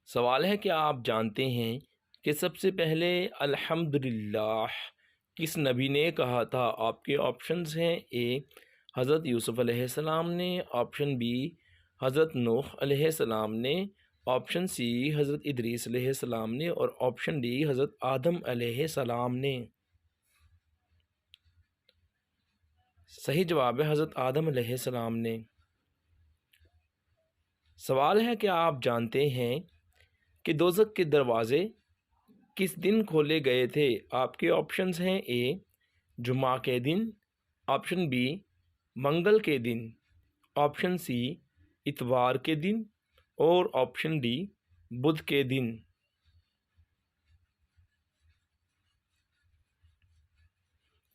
सवाल है कि आप जानते हैं कि सबसे पहले अल्हम्दुलिल्लाह किस नबी ने कहा था। आपके ऑप्शंस हैं। ए हज़रत यूसुफ़ अलैहिस्सलाम ने, ऑप्शन बी हज़रत नूह अलैहिस्सलाम ने, ऑप्शन सी हज़रत इदरीस अलैहिस्सलाम ने और ऑप्शन डी हज़रत आदम अलैहिस्सलाम ने। सही जवाब है हज़रत आदम अलैहिस्सलाम ने। सवाल है कि आप जानते हैं कि दोज़ख के दरवाज़े किस दिन खोले गए थे। आपके ऑप्शंस हैं। ए जुमा के दिन, ऑप्शन बी मंगल के दिन, ऑप्शन सी इतवार के दिन और ऑप्शन डी बुध के दिन।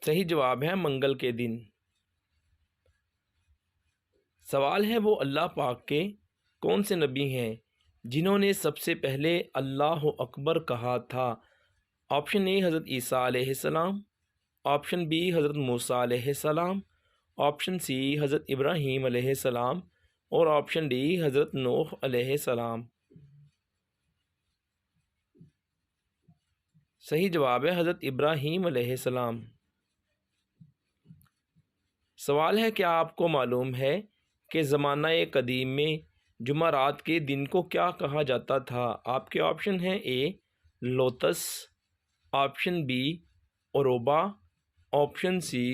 सही जवाब है मंगल के दिन। सवाल है वो अल्लाह पाक के कौन से नबी हैं जिन्होंने सबसे पहले अल्लाह अकबर कहा था। ऑप्शन ए हज़रत ईसा अलैहिस्सलाम, ऑप्शन बी हज़रत मूसा अलैहिस्सलाम, ऑप्शन सी हज़रत इब्राहीम अलैहिस्सलाम और ऑप्शन डी हज़रत नूह अलैहिस्सलाम। सही जवाब है हज़रत इब्राहीम अलैहिस्सलाम। सवाल है क्या आपको मालूम है कि ज़माना कदीम में जुमारात के दिन को क्या कहा जाता था। आपके ऑप्शन हैं। ए लोतस, ऑप्शन बी औरोबा, ऑप्शन सी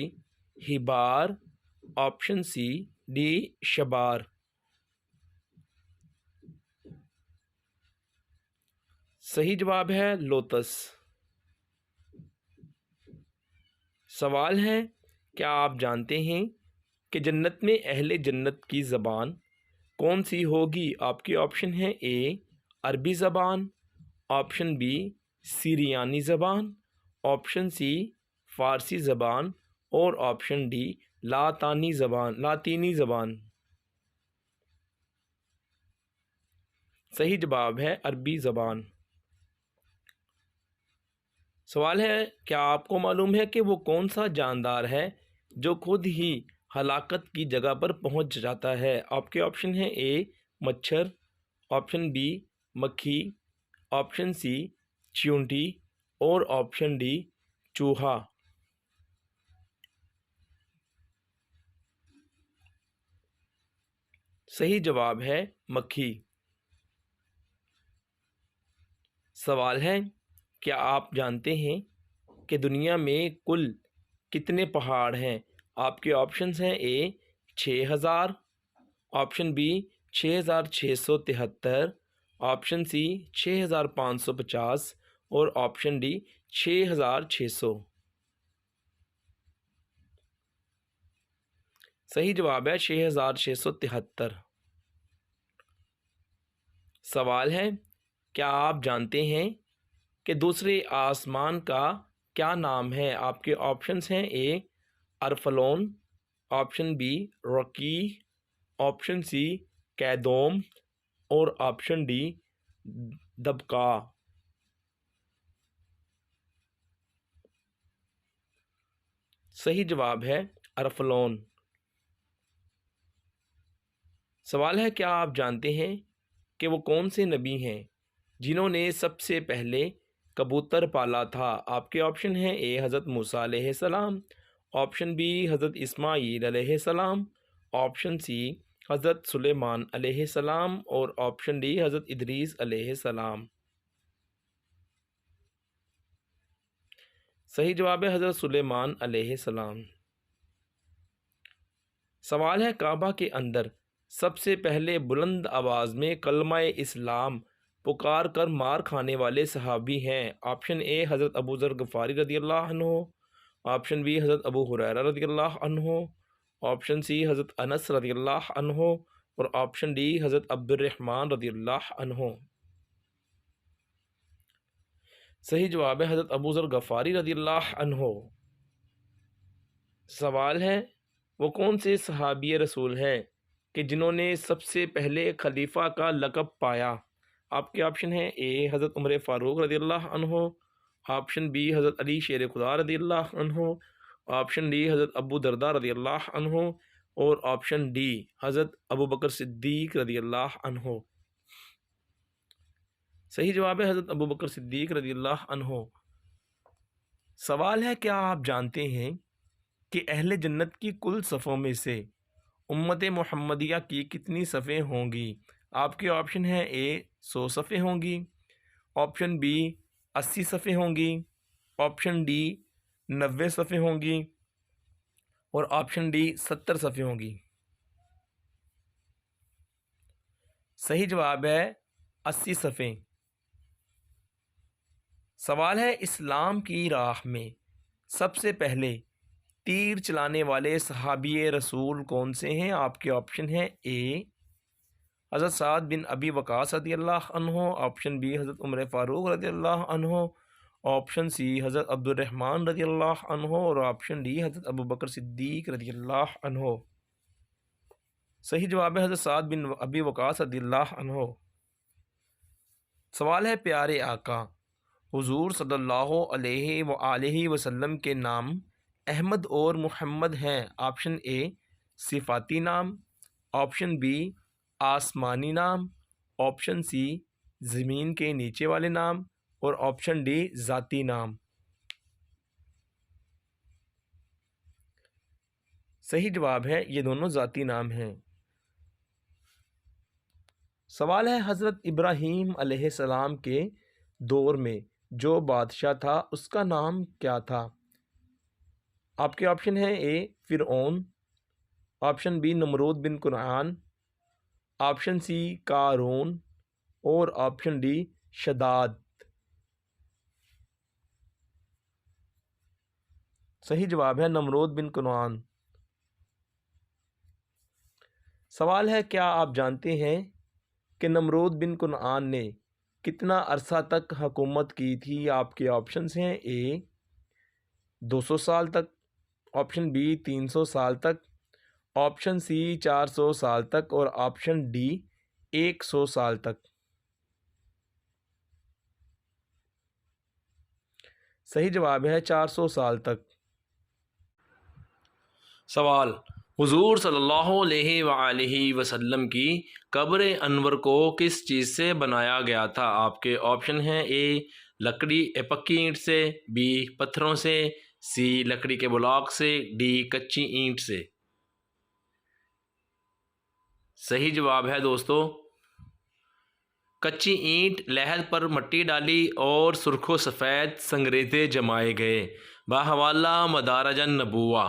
हिबार, ऑप्शन सी डी शबार। सही जवाब है लोतस। सवाल है क्या आप जानते हैं कि जन्नत में अहले जन्नत की ज़बान कौन सी होगी। आपके ऑप्शन हैं। ए अरबी ज़बान, ऑप्शन बी सीरियानी ज़बान, ऑप्शन सी फ़ारसी ज़बान और ऑप्शन डी लातीनी ज़बान। सही जवाब है अरबी ज़बान। सवाल है क्या आपको मालूम है कि वो कौन सा जानदार है जो खुद ही हलाकत की जगह पर पहुंच जाता है। आपके ऑप्शन हैं। ए मच्छर, ऑप्शन बी मक्खी, ऑप्शन सी चींटी और ऑप्शन डी चूहा। सही जवाब है मक्खी। सवाल है क्या आप जानते हैं कि दुनिया में कुल कितने पहाड़ हैं। आपके ऑप्शंस हैं। ए 6000, ऑप्शन बी 6673, ऑप्शन सी 6550 और ऑप्शन डी 6600। सही जवाब है 6673। सवाल है क्या आप जानते हैं कि दूसरे आसमान का क्या नाम है। आपके ऑप्शंस हैं। ए अरफलोन, option B rocky, option C कैदोम और ऑप्शन डी दबका। सही जवाब है अरफलोन। सवाल है क्या आप जानते हैं कि वो कौन से नबी हैं जिन्होंने सबसे पहले कबूतर पाला था। आपके ऑप्शन हैं। ए हज़रत मूसा अलैहिस्सलाम, ऑप्शन बी हज़रत इस्माईल अलैहिस्सलाम, ऑप्शन सी हज़रत सुलेमान अलैहिस्सलाम और ऑप्शन डी हज़रत इदरीस अलैहिस्सलाम। सही जवाब है हज़रत सुलेमान अलैहिस्सलाम। सवाल है काबा के अंदर सबसे पहले बुलंद आवाज़ में कलमा इस्लाम पुकार कर मार खाने वाले सहाबी हैं। ऑप्शन ए हज़रत अबू ज़र गफ़ारी रज़ी अल्लाह अन्हु, ऑप्शन बी हज़रत अबू हुरैरा रज़ी अल्लाह अन्हु, ऑप्शन सी हज़रत अनस रज़ी अल्लाह अन्हु और ऑप्शन डी हज़रत अब्दुर्रहमान रज़ी अल्लाह अन्हु। सही जवाब है हज़रत अबू ज़र गफ़ारी रज़ी अल्लाह अन्हु। सवाल है वो कौन से सहाबी रसूल हैं कि जिन्होंने सबसे पहले खलीफा का लक़ब पाया। आपके ऑप्शन हैं। ए हज़रत उमर फ़ारूक रज़ी अल्लाह अन्हु, ऑप्शन बी हज़रत अली शेर खुदा रज़ी अल्लाह अन्हु, ऑप्शन डी हज़रत अबू दरदा रज़ी अल्लाह अन्हु और ऑप्शन डी हज़रत अबू बकर सिद्दीक़ रज़ी अल्लाह अन्हु। सही जवाब है हज़रत अबू बकर सिद्दीक़ रज़ियल्लाहु अन्हु। सवाल है, क्या आप जानते हैं कि अहले जन्नत की कुल सफ़ों में से उम्मत मुहम्मदिया की कितनी सफ़ें होंगी? आपके ऑप्शन है ए 100 सफ़ें होंगी, ऑप्शन बी 80 सफ़ें होंगी, ऑप्शन डी 90 सफ़ें होंगी और ऑप्शन डी 70 सफ़ें होंगी। सही जवाब है 80 सफ़ें। सवाल है, इस्लाम की राह में सबसे पहले तीर चलाने वाले सहाबी रसूल कौन से हैं? आपके ऑप्शन हैं ए हज़रत साद बिन अबी वक़ास रज़ियल्लाहु अन्हु, ऑप्शन बी हज़रत उमर फ़ारूक रज़ियल्लाहु अन्हु, ऑप्शन सी हज़रत अब्दुर्रहमान रज़ियल्लाहु अन्हु और ऑप्शन डी हज़रत अबू बकर सिद्दीक़ रज़ियल्लाहु अन्हु। सही जवाब है हज़रत साद बिन अबी वक़ास रज़ियल्लाहु अन्हु। सवाल है, प्यारे आका हुज़ूर सल्लल्लाहु अलैहि वसल्लम के नाम अहमद और मुहम्मद हैं। ऑप्शन ए सिफ़ाती नाम, ऑप्शन बी आसमानी नाम, ऑप्शन सी ज़मीन के नीचे वाले नाम और ऑप्शन डी ज़ाती नाम। सही जवाब है ये दोनों ज़ाती नाम हैं। सवाल है, हज़रत इब्राहीम अलैहिस्सलाम के दौर में जो बादशाह था उसका नाम क्या था? आपके ऑप्शन है ए फ़िरऔन, ऑप्शन बी नमरूद बिन कुनआन, ऑप्शन सी कारून और ऑप्शन डी शदाद। सही जवाब है नमरूद बिन कुनआन। सवाल है, क्या आप जानते हैं कि नमरूद बिन कुनआन ने कितना अरसा तक हुकूमत की थी? आपके ऑप्शंस हैं ए 200 साल तक, ऑप्शन बी 300 साल तक, ऑप्शन सी 400 साल तक और ऑप्शन डी 100 साल तक। सही जवाब है 400 साल तक। सवाल, हुज़ूर सल्लल्लाहु अलैहि वसल्लम की कब्र अनवर को किस चीज़ से बनाया गया था? आपके ऑप्शन हैं ए लकड़ी पक्की ईंट से, बी पत्थरों से, सी लकड़ी के ब्लॉक से, डी कच्ची ईंट से। सही जवाब है दोस्तों कच्ची ईंट, लहद पर मट्टी डाली और सुर्खो सफ़ेद संगरेज़े जमाए गए। बाहवाला मदारजन नबूवा।